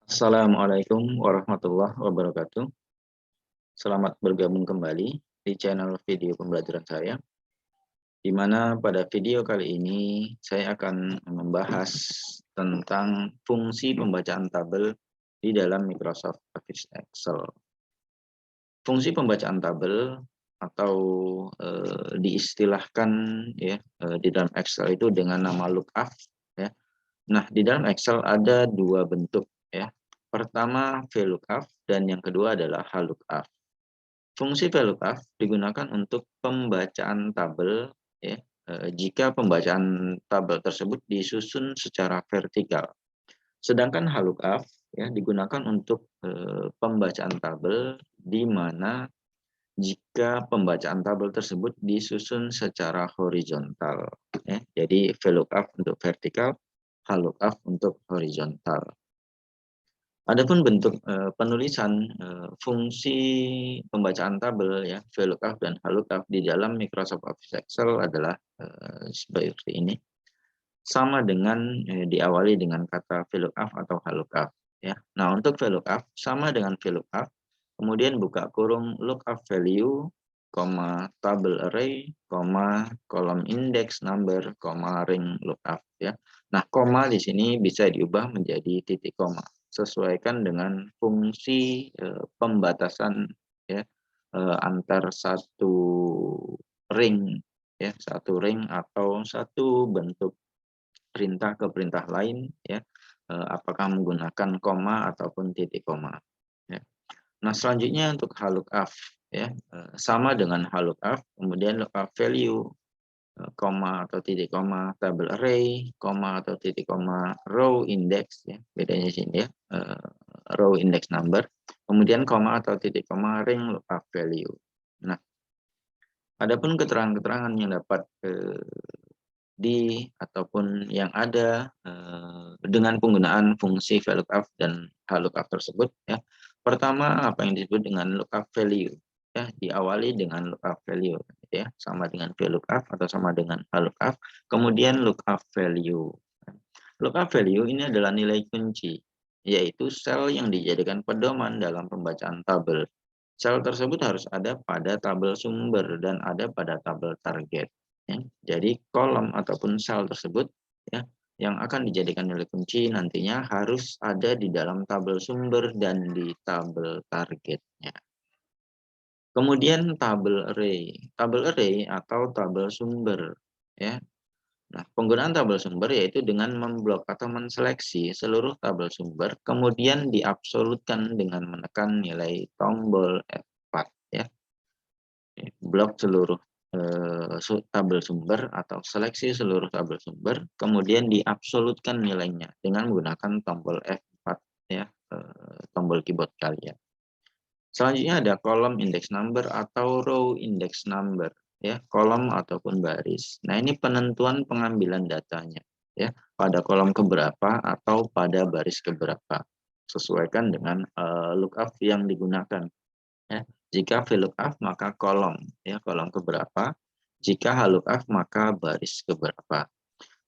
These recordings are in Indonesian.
Assalamualaikum warahmatullahi wabarakatuh. Selamat bergabung kembali di channel video pembelajaran saya, di mana pada video kali ini saya akan membahas tentang fungsi pembacaan tabel di dalam Microsoft Office Excel. Fungsi pembacaan tabel atau diistilahkan ya di dalam Excel itu dengan nama lookup ya. Nah, di dalam Excel ada dua bentuk ya. Pertama VLOOKUP dan yang kedua adalah HLOOKUP. Fungsi VLOOKUP digunakan untuk pembacaan tabel ya, jika pembacaan tabel tersebut disusun secara vertikal. Sedangkan HLOOKUP ya digunakan untuk pembacaan tabel di mana jika pembacaan tabel tersebut disusun secara horizontal ya. Jadi VLOOKUP untuk vertikal, HLOOKUP untuk horizontal. Adapun bentuk penulisan fungsi pembacaan tabel ya VLOOKUP dan HLOOKUP di dalam Microsoft Office Excel adalah seperti ini. Sama dengan diawali dengan kata VLOOKUP atau HLOOKUP ya. Nah, untuk VLOOKUP sama dengan VLOOKUP, kemudian buka kurung lookup value, tabel array, kolom index number, ring lookup ya. Nah, koma di sini bisa diubah menjadi titik koma sesuaikan dengan fungsi pembatasan ya antar satu ring ya, satu ring atau satu bentuk perintah ke perintah lain ya, apakah menggunakan koma ataupun titik koma ya. Nah, selanjutnya untuk HLOOKUP ya, sama dengan HLOOKUP, kemudian lookup value, koma atau titik koma tabel array, koma atau titik koma row index ya, bedanya sini ya, row index number, kemudian koma atau titik koma ring lookup value. Nah, adapun keterangan-keterangan yang dapat ataupun yang ada dengan penggunaan fungsi VLOOKUP dan HLOOKUP tersebut ya. Pertama, apa yang disebut dengan lookup value ya, diawali dengan lookup value ya, sama dengan VLOOKUP atau sama dengan HLOOKUP, kemudian lookup value. Lookup value ini adalah nilai kunci, yaitu sel yang dijadikan pedoman dalam pembacaan tabel. Sel tersebut harus ada pada tabel sumber dan ada pada tabel target. Ya. Jadi kolom ataupun sel tersebut ya yang akan dijadikan nilai kunci nantinya harus ada di dalam tabel sumber dan di tabel targetnya. Kemudian tabel array atau tabel sumber ya. Nah, penggunaan tabel sumber yaitu dengan memblok atau menseleksi seluruh tabel sumber, kemudian diabsolutkan dengan menekan nilai tombol F4 ya. Blok seluruh tabel sumber atau seleksi seluruh tabel sumber, kemudian diabsolutkan nilainya dengan menggunakan tombol F4 ya, tombol keyboard kalian. Selanjutnya ada kolom index number atau row index number ya, kolom ataupun baris. Nah, ini penentuan pengambilan datanya ya, pada kolom keberapa atau pada baris keberapa. Sesuaikan dengan lookup yang digunakan ya. Jika VLOOKUP maka kolom ya, kolom keberapa. Jika HLOOKUP maka baris keberapa.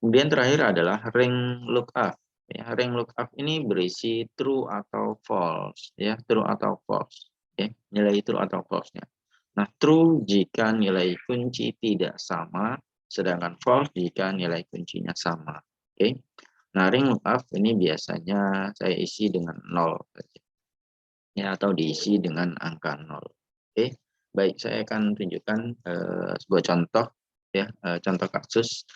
Kemudian terakhir adalah ring lookup ya. Ring lookup ini berisi true atau false ya, true atau false ya, nilai true atau false-nya. Nah, true jika nilai kunci tidak sama, sedangkan false jika nilai kuncinya sama. Oke. Nah, ring lookup ini biasanya saya isi dengan 0 ya, atau diisi dengan angka 0. Oke. Baik, saya akan tunjukkan sebuah contoh ya, contoh kasus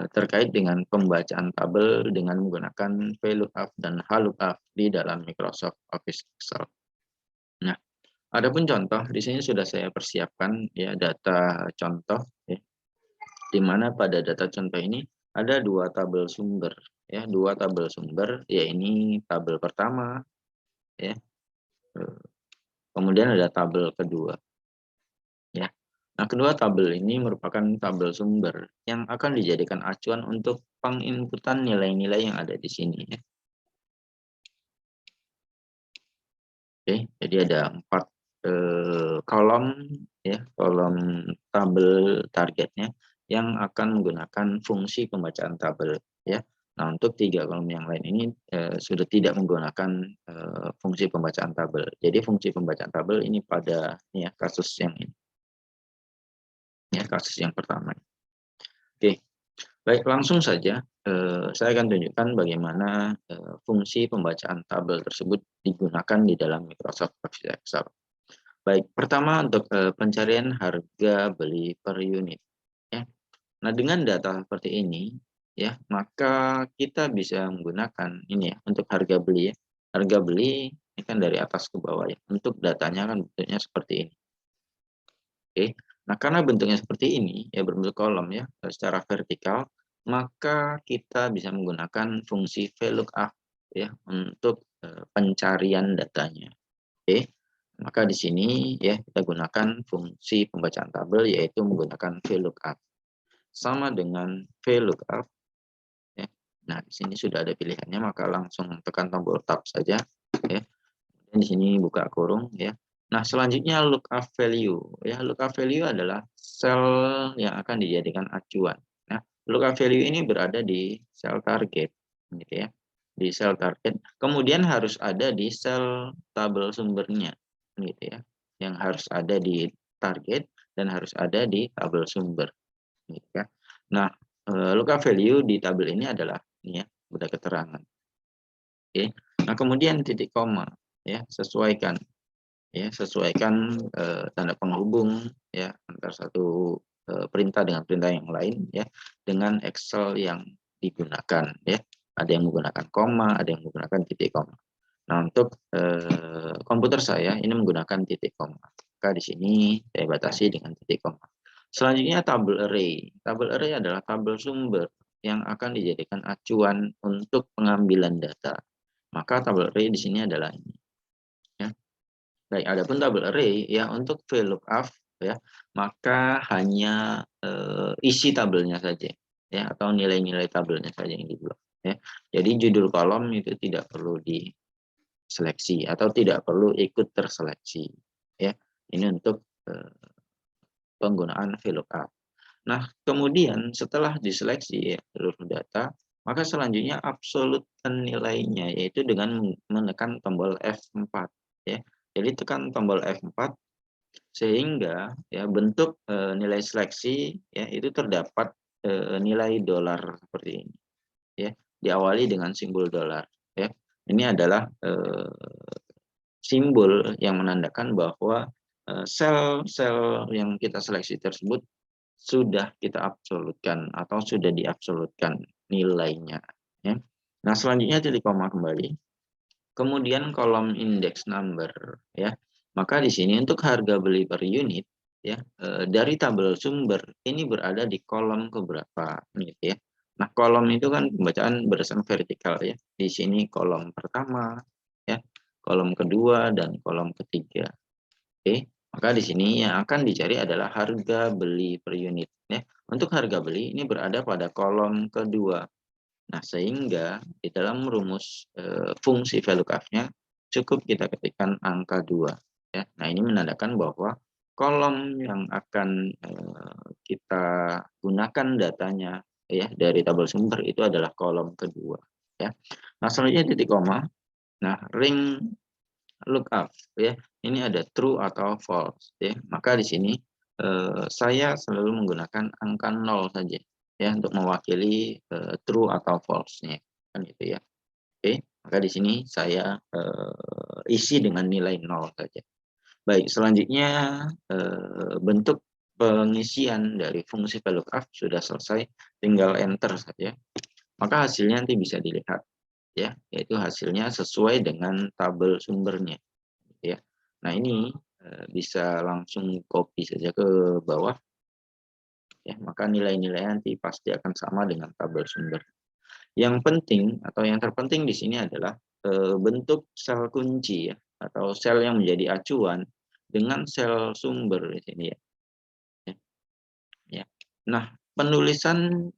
terkait dengan pembacaan tabel dengan menggunakan VLOOKUP dan HLOOKUP di dalam Microsoft Office Excel. Nah, adapun contoh di sini sudah saya persiapkan ya data contoh ya, di mana pada data contoh ini ada dua tabel sumber ya, dua tabel sumber ya, ini tabel pertama ya, kemudian ada tabel kedua ya. Nah, kedua tabel ini merupakan tabel sumber yang akan dijadikan acuan untuk penginputan nilai-nilai yang ada di sini ya. Oke, jadi ada 4 kolom ya, kolom tabel targetnya yang akan menggunakan fungsi pembacaan tabel ya. Nah, untuk 3 kolom yang lain ini, sudah tidak menggunakan, fungsi pembacaan tabel. Jadi fungsi pembacaan tabel ini pada ya kasus yang ini, ya kasus yang pertama. Oke, baik langsung saja, saya akan tunjukkan bagaimana, fungsi pembacaan tabel tersebut digunakan di dalam Microsoft Office Excel. Baik, pertama untuk, pencarian harga beli per unit, ya. Nah, dengan data seperti ini, ya, maka kita bisa menggunakan ini ya, untuk harga beli ya. Harga beli ini kan dari atas ke bawah ya. Untuk datanya kan bentuknya seperti ini. Oke. Nah, karena bentuknya seperti ini ya berbentuk kolom ya, secara vertikal, maka kita bisa menggunakan fungsi VLOOKUP ya untuk, pencarian datanya. Oke. Maka di sini ya kita gunakan fungsi pembacaan tabel yaitu menggunakan VLOOKUP. Sama dengan VLOOKUP ya. Nah, di sini sudah ada pilihannya maka langsung tekan tombol tab saja ya. Dan di sini buka kurung ya. Nah, selanjutnya lookup value ya. Lookup value adalah sel yang akan dijadikan acuan. Nah, lookup value ini berada di sel target gitu ya. Di sel target. Kemudian harus ada di sel tabel sumbernya gitu ya. Yang harus ada di target dan harus ada di tabel sumber gitu ya. Nah, lookup value di tabel ini adalah ini ya, udah keterangan. Oke. Nah, kemudian titik koma ya, sesuaikan tanda penghubung ya antara satu perintah dengan perintah yang lain ya dengan Excel yang digunakan ya. Ada yang menggunakan koma, ada yang menggunakan titik koma. Nah, untuk komputer saya ini menggunakan titik koma. Maka di sini saya batasi dengan titik koma. Selanjutnya tabel array. Tabel array adalah tabel sumber yang akan dijadikan acuan untuk pengambilan data. Maka tabel array di sini adalah ini. Ya. Baik, adapun tabel array ya untuk VLOOKUP ya, maka hanya isi tabelnya saja ya atau nilai-nilai tabelnya saja yang dibuat ya. Jadi judul kolom itu tidak perlu diseleksi atau tidak perlu ikut terseleksi ya. Ini untuk penggunaan VLOOKUP. Nah, kemudian setelah diseleksi ya, seluruh data, maka selanjutnya absolutkan nilainya yaitu dengan menekan tombol F4 ya. Jadi tekan tombol F4 sehingga ya bentuk nilai seleksi ya itu terdapat nilai dolar seperti ini ya. Diawali dengan simbol dolar ya. Ini adalah simbol yang menandakan bahwa sel-sel yang kita seleksi tersebut sudah kita absolutkan atau sudah diabsolutkan nilainya ya. Nah, selanjutnya titik koma kembali. Kemudian kolom index number ya. Maka di sini untuk harga beli per unit ya dari tabel sumber ini berada di kolom keberapa gitu ya. Nah, kolom itu kan pembacaan berdasarkan vertikal ya. Di sini kolom pertama ya, kolom kedua dan kolom ketiga. Oke, maka di sini yang akan dicari adalah harga beli per unit ya. Untuk harga beli ini berada pada kolom kedua. Nah, sehingga di dalam rumus fungsi VLOOKUP-nya cukup kita ketikkan angka 2 ya. Nah, ini menandakan bahwa kolom yang akan kita gunakan datanya ya dari tabel sumber itu adalah kolom kedua ya. Nah, selanjutnya titik koma. Nah, ring lookup ya. Ini ada true atau false ya. Maka di sini saya selalu menggunakan angka 0 saja ya untuk mewakili true atau false-nya kan gitu ya. Oke, maka di sini saya isi dengan nilai 0 saja. Baik, selanjutnya bentuk pengisian dari fungsi VLOOKUP sudah selesai, tinggal enter saja. Maka hasilnya nanti bisa dilihat ya, yaitu hasilnya sesuai dengan tabel sumbernya ya. Nah, ini bisa langsung copy saja ke bawah ya, maka nilai-nilai nanti pasti akan sama dengan tabel sumber. Yang penting atau yang terpenting di sini adalah bentuk sel kunci ya atau sel yang menjadi acuan dengan sel sumber di sini ya. Ya. Ya. Nah, penulisan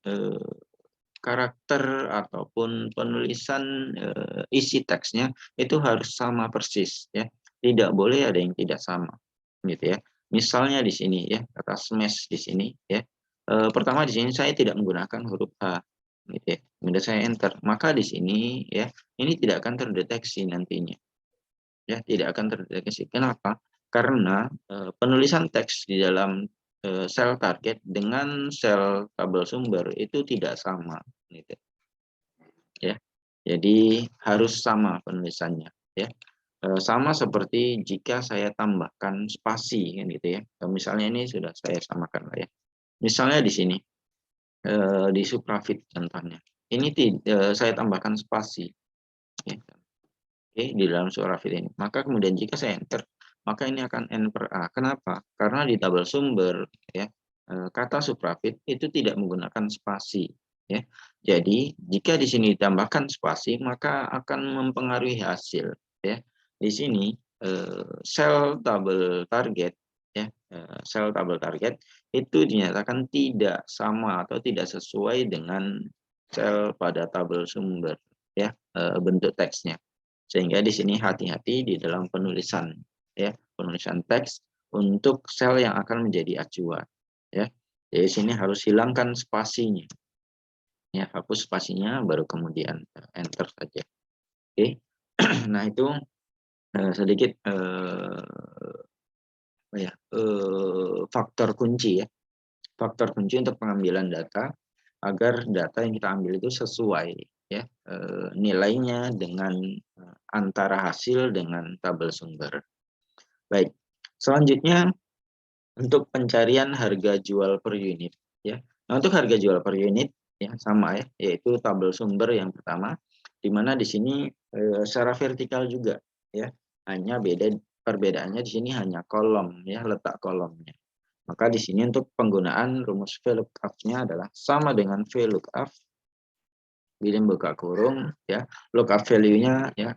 karakter ataupun penulisan isi teksnya itu harus sama persis ya. Tidak boleh ada yang tidak sama gitu ya. Misalnya di sini ya, kata smash di sini ya. Pertama di sini saya tidak menggunakan huruf H gitu ya. Kemudian saya enter, maka di sini ya ini tidak akan terdeteksi nantinya. Ya, tidak akan terdeteksi. Kenapa? Karena penulisan teks di dalam sel target dengan sel tabel sumber itu tidak sama, gitu ya. Jadi harus sama penulisannya, ya. Sama seperti jika saya tambahkan spasi, kan gitu ya. Misalnya ini sudah saya samakan lah ya. Misalnya di sini di suprafit contohnya. Ini saya tambahkan spasi, ya. Oke, di dalam suprafit ini. Maka kemudian jika saya enter, maka ini akan N per A. Kenapa? Karena di tabel sumber ya kata suprafit itu tidak menggunakan spasi ya. Jadi jika di sini ditambahkan spasi maka akan mempengaruhi hasil ya. Di sini sel tabel target ya, sel tabel target itu dinyatakan tidak sama atau tidak sesuai dengan sel pada tabel sumber ya, bentuk teksnya. Sehingga di sini hati-hati di dalam penulisan ya, penulisan teks untuk sel yang akan menjadi acuan ya. Jadi sini harus hilangkan spasinya. Ya, hapus spasinya baru kemudian enter saja. Oke. Nah, itu sedikit faktor kunci ya. Faktor kunci untuk pengambilan data agar data yang kita ambil itu sesuai ya nilainya dengan antara hasil dengan tabel sumber. Baik. Selanjutnya untuk pencarian harga jual per unit ya. Nah, untuk harga jual per unit ya sama ya, yaitu tabel sumber yang pertama di mana di sini secara vertikal juga ya. Hanya perbedaannya di sini hanya kolom ya, letak kolomnya. Maka di sini untuk penggunaan rumus VLOOKUP-nya adalah sama dengan VLOOKUP bilim buka kurung ya, lookup value-nya ya,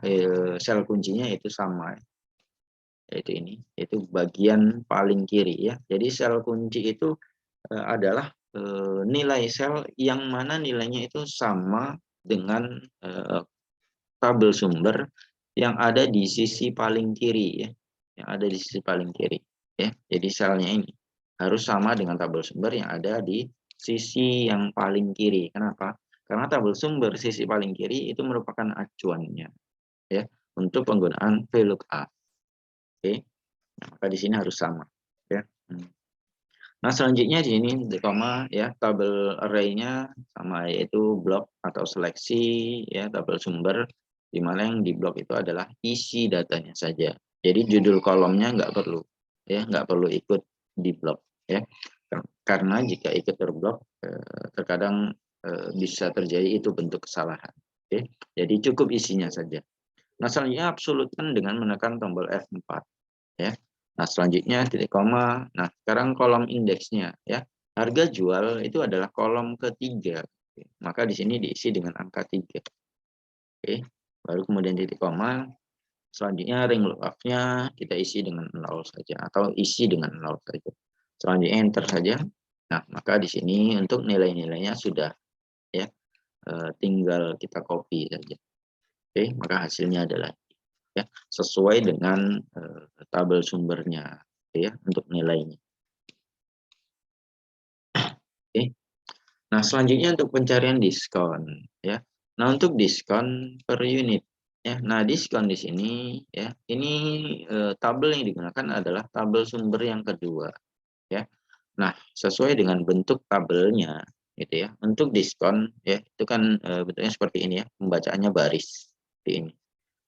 sel kuncinya itu sama, yaitu ini, yaitu bagian paling kiri ya. Jadi sel kunci itu adalah nilai sel yang mana nilainya itu sama dengan tabel sumber yang ada di sisi paling kiri ya, yang ada di sisi paling kiri ya. Jadi selnya ini harus sama dengan tabel sumber yang ada di sisi yang paling kiri. Kenapa? Karena tabel sumber sisi paling kiri itu merupakan acuannya ya untuk penggunaan VLOOKUP. Oke. Nah, maka di sini harus sama ya. Nah, selanjutnya di sini di koma ya, tabel array-nya sama, yaitu blok atau seleksi ya, tabel sumber di mana yang di blok itu adalah isi datanya saja. Jadi judul kolomnya nggak perlu ya, nggak perlu ikut di blok ya. Karena jika ikut terblok terkadang bisa terjadi itu bentuk kesalahan. Oke. Jadi cukup isinya saja. Nah, selanjutnya absolutkan dengan menekan tombol F4 ya. Nah, selanjutnya titik koma. Nah, sekarang kolom indeksnya ya. Harga jual itu adalah kolom ketiga. Maka di sini diisi dengan angka 3. Oke. Baru kemudian titik koma. Selanjutnya ring lookup-nya kita isi dengan 0 saja atau isi dengan 0 saja. Selanjutnya enter saja. Nah, maka di sini untuk nilai-nilainya sudah ya. Tinggal kita copy saja. Oke, maka hasilnya adalah ya sesuai dengan tabel sumbernya ya untuk nilainya. Oke. Nah, selanjutnya untuk pencarian diskon ya. Nah, untuk diskon per unit ya. Nah, diskon di sini ya, ini tabel yang digunakan adalah tabel sumber yang kedua ya. Nah, sesuai dengan bentuk tabelnya gitu ya. Untuk diskon ya, itu kan bentuknya seperti ini ya, pembacaannya baris seperti ini.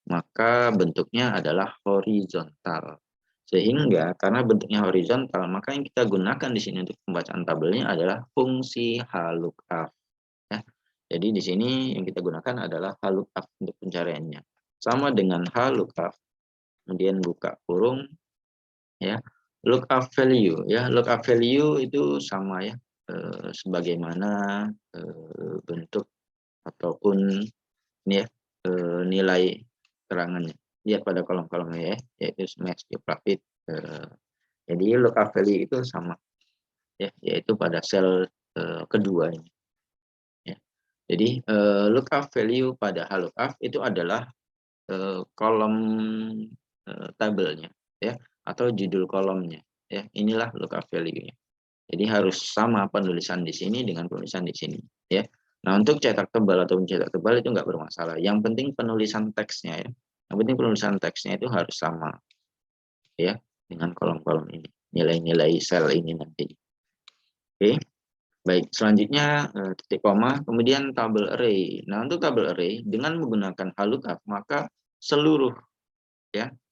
Maka bentuknya adalah horizontal. Sehingga karena bentuknya horizontal, maka yang kita gunakan di sini untuk pembacaan tabelnya adalah fungsi HLOOKUP. Ya. Jadi di sini yang kita gunakan adalah HLOOKUP untuk pencariannya. Sama dengan HLOOKUP, kemudian buka kurung, ya, lookup value. Ya, lookup value itu sama ya, sebagaimana bentuk ataupun ini ya, nilai keterangannya. Lihat pada kolom-kolomnya ya, yaitu match profit. Jadi lookup value itu sama ya, yaitu pada sel kedua ini. Ya. Jadi lookup value pada HLOOKUP itu adalah kolom tabelnya ya, atau judul kolomnya ya. Inilah lookup value-nya. Jadi harus sama penulisan di sini dengan penulisan di sini ya. Nah, untuk cetak tebal ataupun cetak tebal itu nggak bermasalah. Yang penting penulisan teksnya ya. Yang penting penulisan teksnya itu harus sama ya dengan kolom-kolom ini. Nilai-nilai sel ini nanti. Oke. Baik, selanjutnya titik koma, kemudian tabel array. Nah, untuk tabel array dengan menggunakan VLOOKUP maka seluruh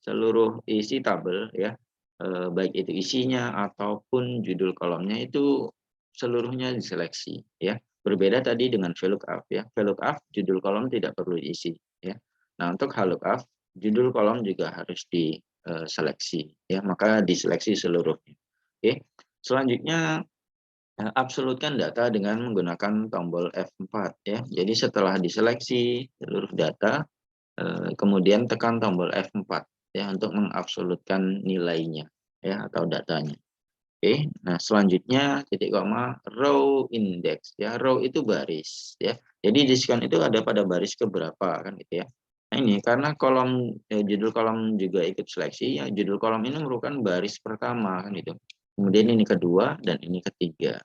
seluruh isi tabel baik itu isinya ataupun judul kolomnya itu seluruhnya diseleksi ya. Berbeda tadi dengan VLOOKUP ya. VLOOKUP judul kolom tidak perlu diisi ya. Nah, untuk VLOOKUP judul kolom juga harus diseleksi ya, maka diseleksi seluruhnya. Oke. Selanjutnya absolutkan data dengan menggunakan tombol F4 ya. Jadi setelah diseleksi seluruh data kemudian tekan tombol F4 ya untuk mengabsolutkan nilainya ya atau datanya. Oke, nah selanjutnya titik koma row index ya. Row itu baris ya. Jadi diskon itu ada pada baris keberapa kan gitu ya. Nah ini karena kolom judul kolom juga ikut seleksi ya, judul kolom ini merupakan baris pertama kan itu. Kemudian ini kedua dan ini ketiga.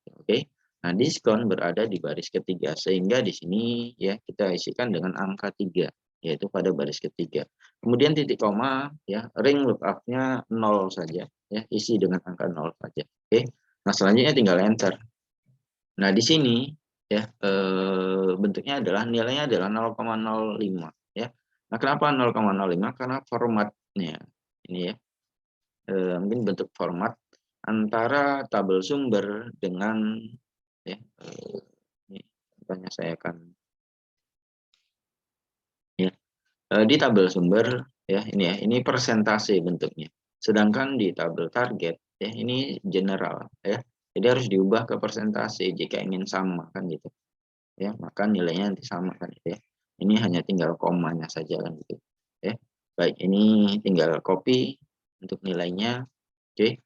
Oke. Nah, diskon berada di baris ketiga sehingga di sini ya kita isikan dengan angka 3 yaitu pada baris ketiga. Kemudian titik koma ya, ring lookup-nya 0 saja ya, isi dengan angka 0 saja. Oke. Nah, selanjutnya tinggal enter. Nah, di sini ya bentuknya adalah nilainya adalah 0,05 ya. Nah, kenapa 0,05? Karena formatnya ini ya. Mungkin bentuk format antara tabel sumber dengan ya, ini contohnya saya akan ya di tabel sumber ya ini persentase bentuknya. Sedangkan di tabel target ya ini general ya. Jadi harus diubah ke persentase jika ingin sama kan gitu. Ya, maka nilainya nanti sama kan gitu ya. Ini hanya tinggal komanya saja kan gitu. Ya. Baik, ini tinggal copy untuk nilainya. Oke.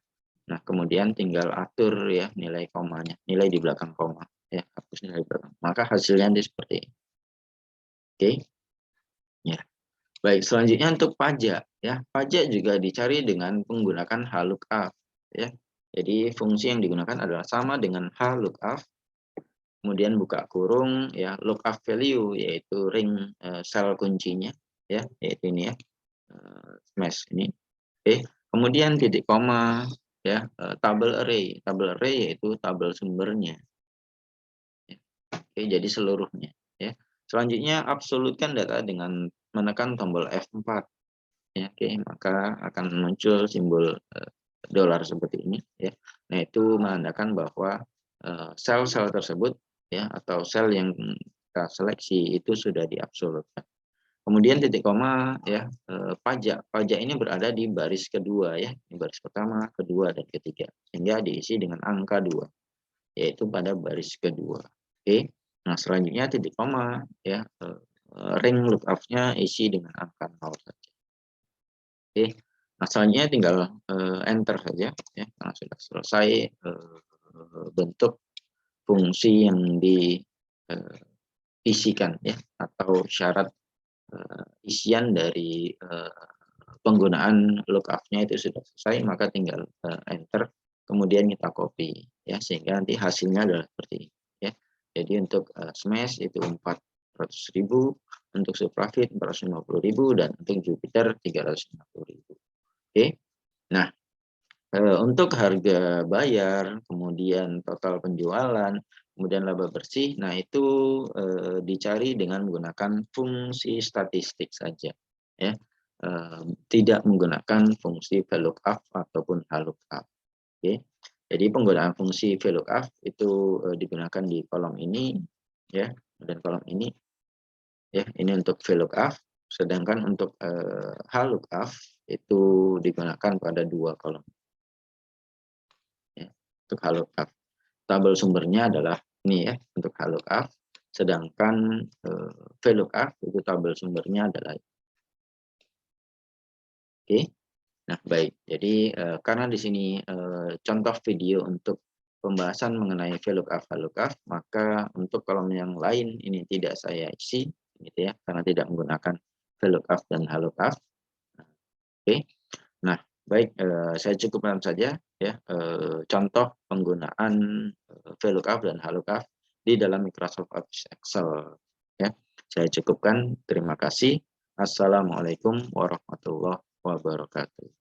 Nah, kemudian tinggal atur ya nilai komanya, nilai di belakang koma ya, hapus nilai belakang. Maka hasilnya nanti seperti ini. Oke. Ya. Baik, selanjutnya untuk pajak ya. Pajak juga dicari dengan menggunakan VLOOKUP ya. Jadi fungsi yang digunakan adalah sama dengan VLOOKUP. Kemudian buka kurung ya, lookup value yaitu ring sel kuncinya ya, yaitu ini ya. Smash ini. Oke. Kemudian titik koma ya, tabel array. Tabel array yaitu tabel sumbernya. Oke, jadi seluruhnya ya. Selanjutnya absolutkan data dengan menekan tombol F4 ya. Oke, maka akan muncul simbol dolar seperti ini ya. Nah, itu menandakan bahwa sel-sel tersebut ya atau sel yang kita seleksi itu sudah diabsolutkan. Kemudian titik koma ya, pajak. Pajak ini berada di baris kedua ya. Ini baris pertama, kedua, dan ketiga. Sehingga diisi dengan angka 2 yaitu pada baris kedua. Oke. Nah, selanjutnya titik koma ya, ring lookup-nya isi dengan angka 0 saja. Oke. Nah, selanjutnya tinggal enter saja ya, karena sudah selesai bentuk fungsi yang diisikan ya atau syarat isian dari penggunaan lookup-nya itu sudah selesai, maka tinggal enter kemudian kita copy ya sehingga nanti hasilnya adalah seperti ini ya. Jadi untuk smash itu 400.000, untuk suprafit 450.000, dan untuk Jupiter 350.000. Oke. Nah, untuk harga bayar, kemudian total penjualan, kemudian laba bersih, nah itu dicari dengan menggunakan fungsi statistik saja ya. Tidak menggunakan fungsi VLOOKUP ataupun HLOOKUP. Oke. Jadi penggunaan fungsi VLOOKUP itu digunakan di kolom ini ya, dan kolom ini ya, ini untuk VLOOKUP, sedangkan untuk HLOOKUP itu digunakan pada 2 kolom. Ya, untuk VLOOKUP. Tabel sumbernya adalah ini ya, untuk VLOOKUP, sedangkan VLOOKUP itu tabel sumbernya adalah oke. Nah, baik. Jadi karena di sini contoh video untuk pembahasan mengenai VLOOKUP, maka untuk kolom yang lain ini tidak saya isi gitu ya, karena tidak menggunakan VLOOKUP dan HLOOKUP. Oke. Nah, baik, saya cukupkan saja ya contoh penggunaan VLOOKUP dan HLOOKUP di dalam Microsoft Office Excel. Ya, saya cukupkan. Terima kasih. Assalamualaikum warahmatullahi wabarakatuh.